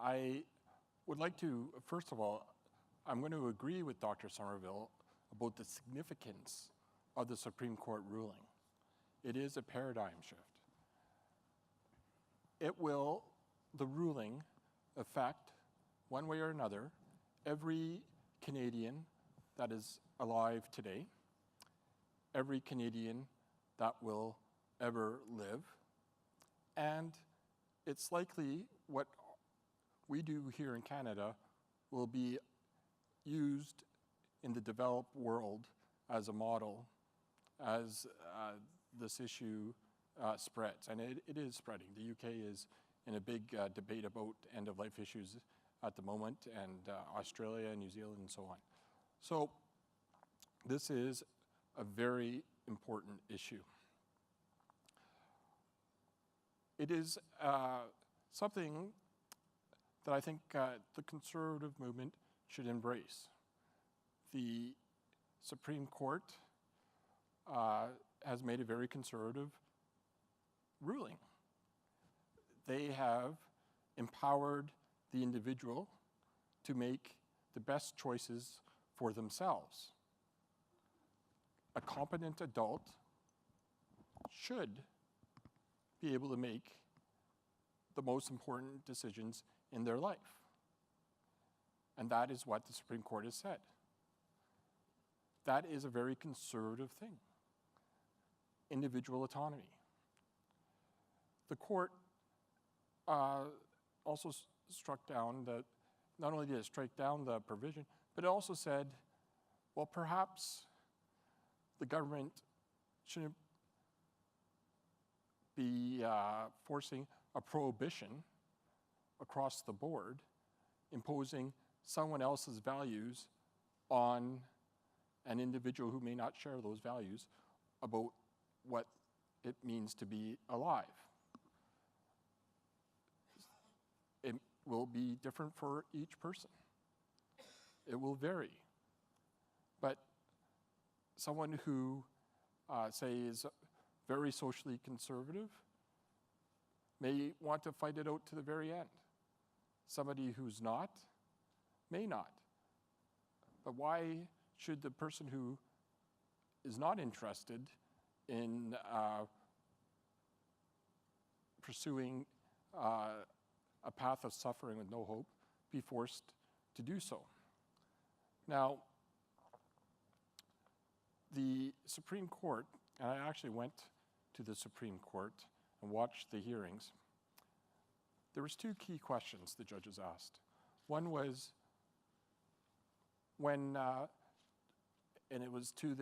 I would like to, first of all, I'm going to agree with Dr. Somerville about the significance of the Supreme Court ruling. It is a paradigm shift. The ruling, affect, one way or another, every Canadian that is alive today, every Canadian that will ever live, and it's likely what we do here in Canada will be used in the developed world as a model as this issue spreads. And it is spreading. The UK is in a big debate about end-of-life issues at the moment, and Australia and New Zealand and so on. So this is a very important issue. It is something that I think the conservative movement should embrace. The Supreme Court has made a very conservative ruling. They have empowered the individual to make the best choices for themselves. A competent adult should be able to make the most important decisions in their life. And that is what the Supreme Court has said. That is a very conservative thing. Individual autonomy. The court also struck down that, not only did it strike down the provision, but it also said, well, perhaps the government shouldn't be forcing a prohibition across the board, imposing someone else's values on an individual who may not share those values about what it means to be alive. It will be different for each person. It will vary. But someone who, say, is very socially conservative may want to fight it out to the very end. Somebody who's not may not. But why should the person who is not interested in pursuing a path of suffering with no hope be forced to do so? Now, the Supreme Court, and I actually went to the Supreme Court and watched the hearings. There was two key questions the judges asked. One was when, and it was to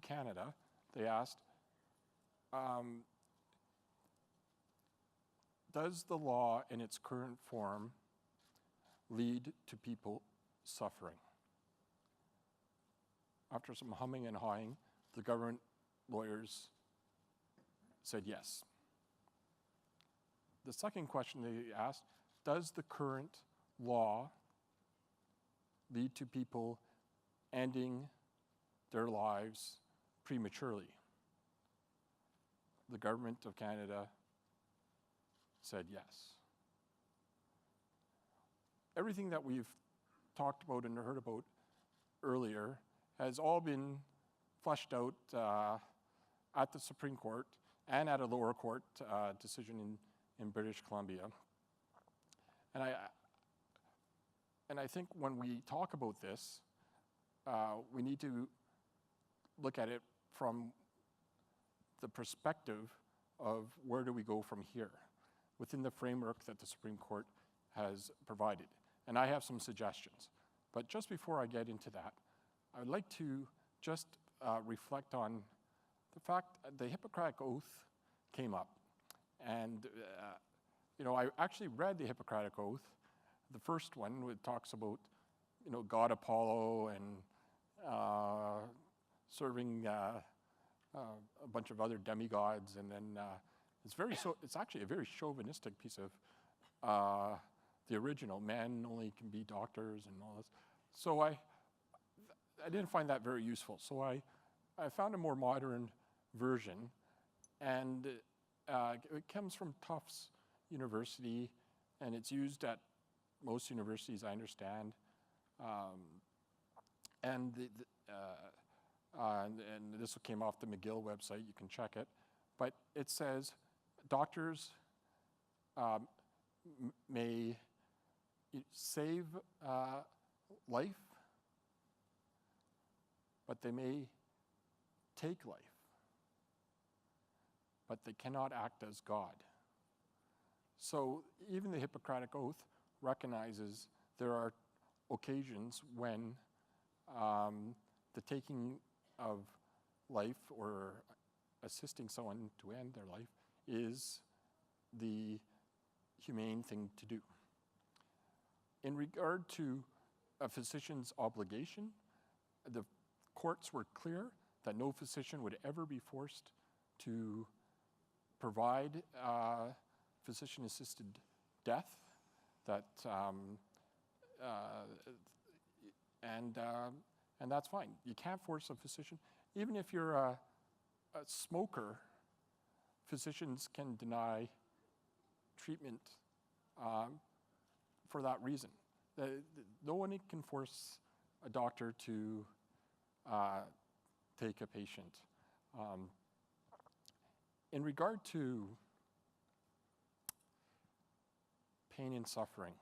Canada, they asked, does the law in its current form lead to people suffering? After some humming and hawing, the government lawyers said yes. The second question they asked, does the current law lead to people ending their lives prematurely? The government of Canada said yes. Everything that we've talked about and heard about earlier has all been fleshed out at the Supreme Court and at a lower court decision in British Columbia. And I think when we talk about this, we need to look at it from the perspective of where do we go from here within the framework that the Supreme Court has provided. And I have some suggestions. But just before I get into that, I would like to just reflect on the fact that the Hippocratic Oath came up. And I actually read the Hippocratic Oath, the first one, which talks about God Apollo and serving a bunch of other demigods, and then it's actually a very chauvinistic piece of the original. Men only can be doctors and all this. So I didn't find that very useful. So I found a more modern version, and it comes from Tufts University, and it's used at most universities, I understand. And this came off the McGill website, you can check it. But it says doctors may save life, but they may take life, but they cannot act as God. So even the Hippocratic Oath recognizes there are occasions when the taking of life or assisting someone to end their life is the humane thing to do. In regard to a physician's obligation, the courts were clear that no physician would ever be forced to provide physician-assisted death, and that's fine. You can't force a physician. Even if you're a smoker, physicians can deny treatment for that reason. No one can force a doctor to take a patient. In regard to pain and suffering,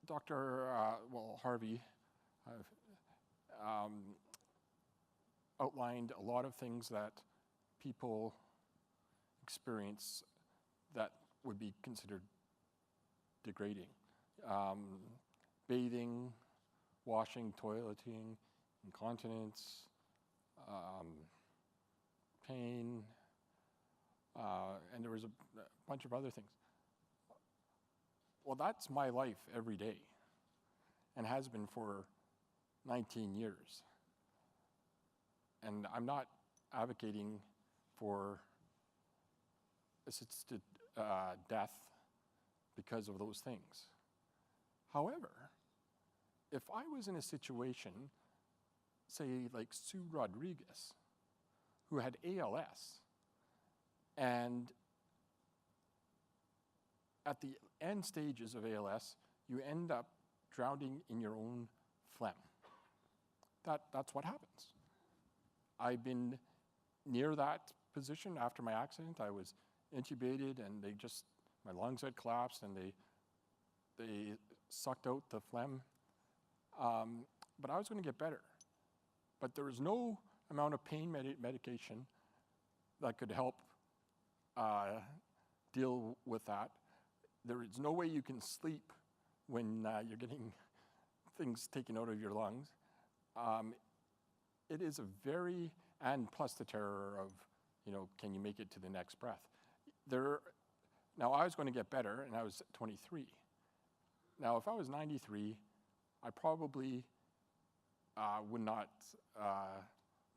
Dr. Harvey outlined a lot of things that people experience that would be considered degrading. Bathing, washing, toileting, incontinence, pain, and there was a bunch of other things. Well, that's my life every day, and has been for 19 years. And I'm not advocating for assisted death because of those things. However, if I was in a situation, say like Sue Rodriguez, who had ALS, and at the end stages of ALS, you end up drowning in your own phlegm. That's what happens. I've been near that position after my accident. I was intubated, and my lungs had collapsed, and they sucked out the phlegm. But I was going to get better. But there was no amount of pain medication that could help deal with that. There is no way you can sleep when you're getting things taken out of your lungs. It is and plus the terror of, can you make it to the next breath? Now, I was going to get better, and I was 23. Now, if I was 93, I probably would not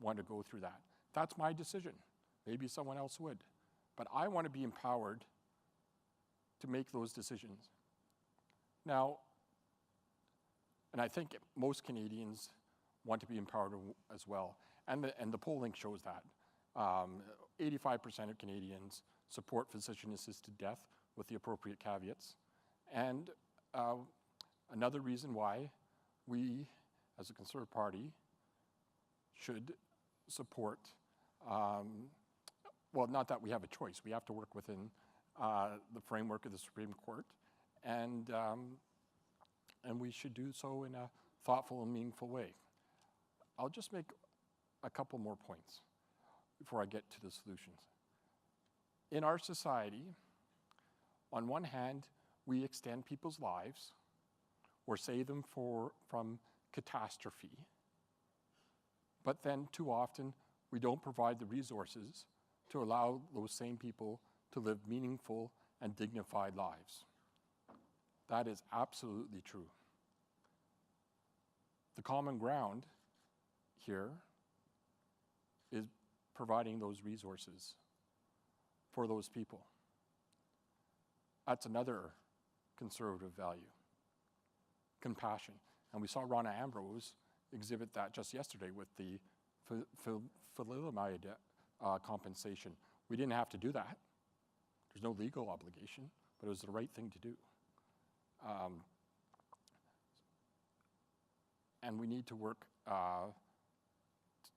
want to go through that. That's my decision. Maybe someone else would. But I want to be empowered to make those decisions. Now, and I think most Canadians want to be empowered as well. And the polling shows that. 85% of Canadians support physician-assisted death with the appropriate caveats. And another reason why we, as a Conservative Party, should support, not that we have a choice. We have to work within the framework of the Supreme Court, and we should do so in a thoughtful and meaningful way. I'll just make a couple more points before I get to the solutions. In our society, on one hand, we extend people's lives or save them from catastrophe, but then too often we don't provide the resources to allow those same people to live meaningful and dignified lives. That is absolutely true. The common ground here is providing those resources for those people. That's another Conservative value, compassion. And we saw Rona Ambrose exhibit that just yesterday with the thalidomide compensation. We didn't have to do that. There's no legal obligation, but it was the right thing to do. And we need to work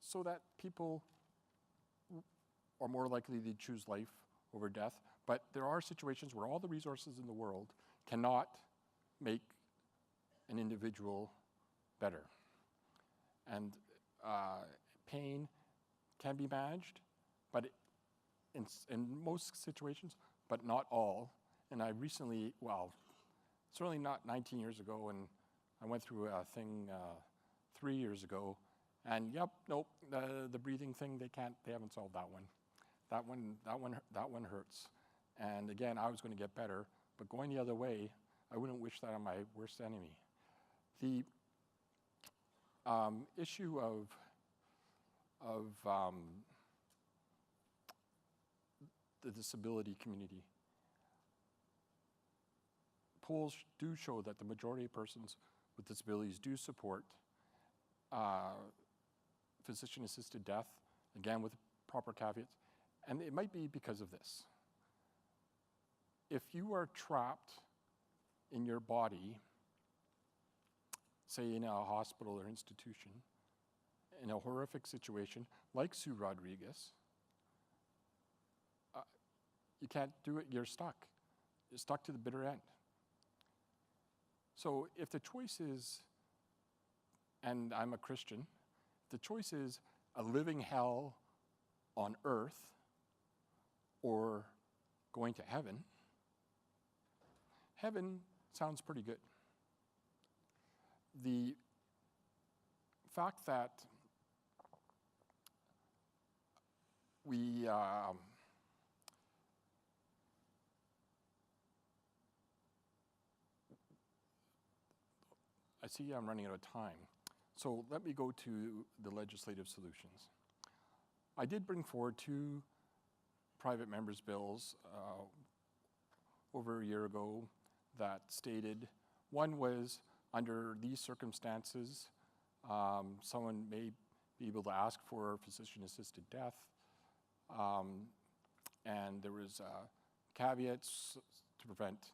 so that people are more likely to choose life over death. But there are situations where all the resources in the world cannot make an individual better. And pain can be managed, but in most situations, but not all. And I recently, well, certainly not 19 years ago, and I went through a thing 3 years ago, and nope, the breathing thing, they haven't solved that one. That one hurts. And again, I was going to get better, but going the other way, I wouldn't wish that on my worst enemy. The issue of the disability community. Polls do show that the majority of persons with disabilities do support physician-assisted death, again with proper caveats, and it might be because of this. If you are trapped in your body, say in a hospital or institution, in a horrific situation, like Sue Rodriguez, you can't do it, you're stuck. You're stuck to the bitter end. So if the choice is, and I'm a Christian, the choice is a living hell on earth or going to heaven, heaven sounds pretty good. The fact that we I see I'm running out of time, so let me go to the legislative solutions. I did bring forward 2 private members' bills over a year ago that stated, one was, under these circumstances, someone may be able to ask for physician-assisted death, and there was caveats to prevent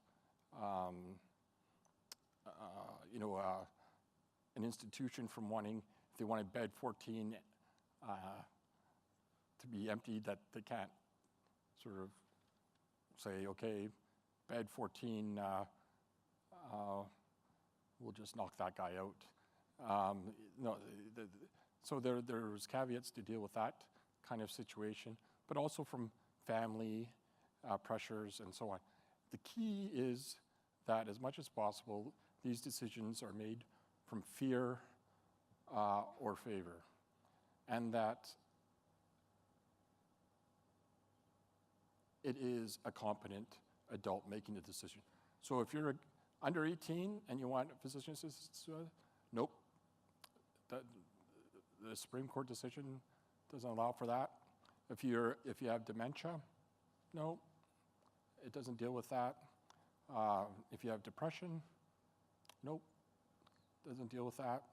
an institution from wanting, if they wanted bed 14 to be emptied, that they can't sort of say, okay, bed 14, we'll just knock that guy out. So there's caveats to deal with that kind of situation, but also from family pressures and so on. The key is that as much as possible, these decisions are made from fear or favor, and that it is a competent adult making the decision. So if you're under 18 and you want physician-assisted, nope. The Supreme Court decision doesn't allow for that. If you have dementia, no, it doesn't deal with that. If you have depression, nope, doesn't deal with that.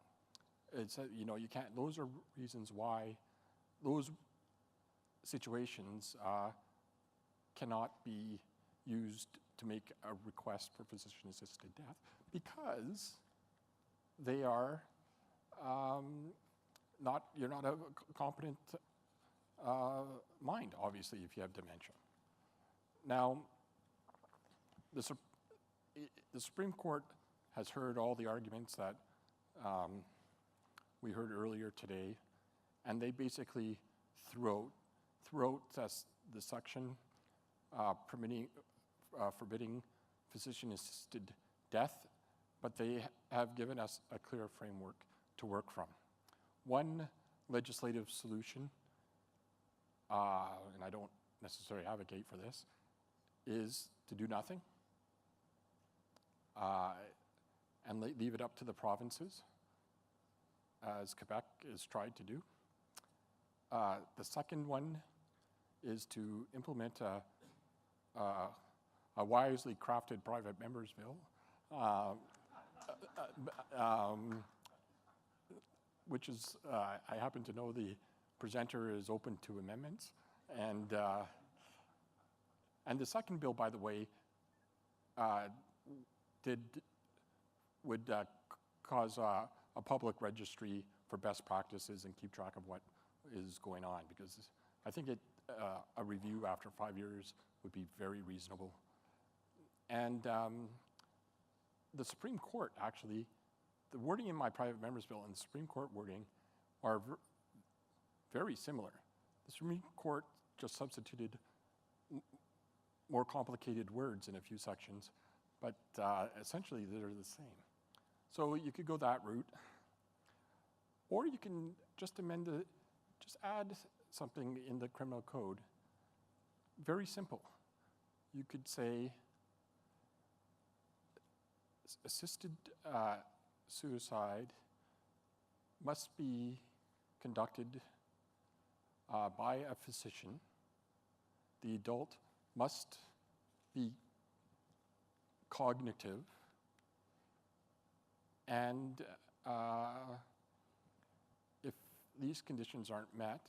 It's you can't. Those are reasons why those situations cannot be used to make a request for physician-assisted death, because they are you're not a competent mind, obviously, if you have dementia. Now, the Supreme Court has heard all the arguments that we heard earlier today, and they basically threw out the section forbidding physician-assisted death, but they have given us a clear framework to work from. One legislative solution, and I don't necessarily advocate for this, is to do nothing and leave it up to the provinces, as Quebec has tried to do. The second one is to implement a wisely crafted private members bill, which is, I happen to know the presenter is open to amendments. And the second bill, by the way, would cause a public registry for best practices and keep track of what is going on, because I think a review after 5 years would be very reasonable. And the Supreme Court, actually, the wording in my private member's bill and the Supreme Court wording are very similar. The Supreme Court just substituted more complicated words in a few sections, but essentially they're the same. So you could go that route, or you can just just add something in the criminal code. Very simple. You could say assisted suicide must be conducted by a physician. The adult must be cognitive, and if these conditions aren't met,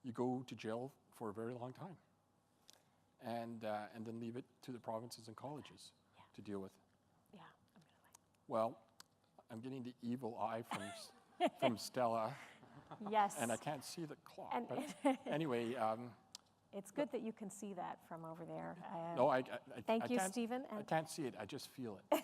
you go to jail for a very long time, and then leave it to the provinces and colleges to deal with. Yeah, I'm gonna Well, I'm getting the evil eye from Stella. Yes. And I can't see the clock. And but anyway. It's good that you can see that from over there. No, Thank you, can't, Steven. I can't see it. I just feel it.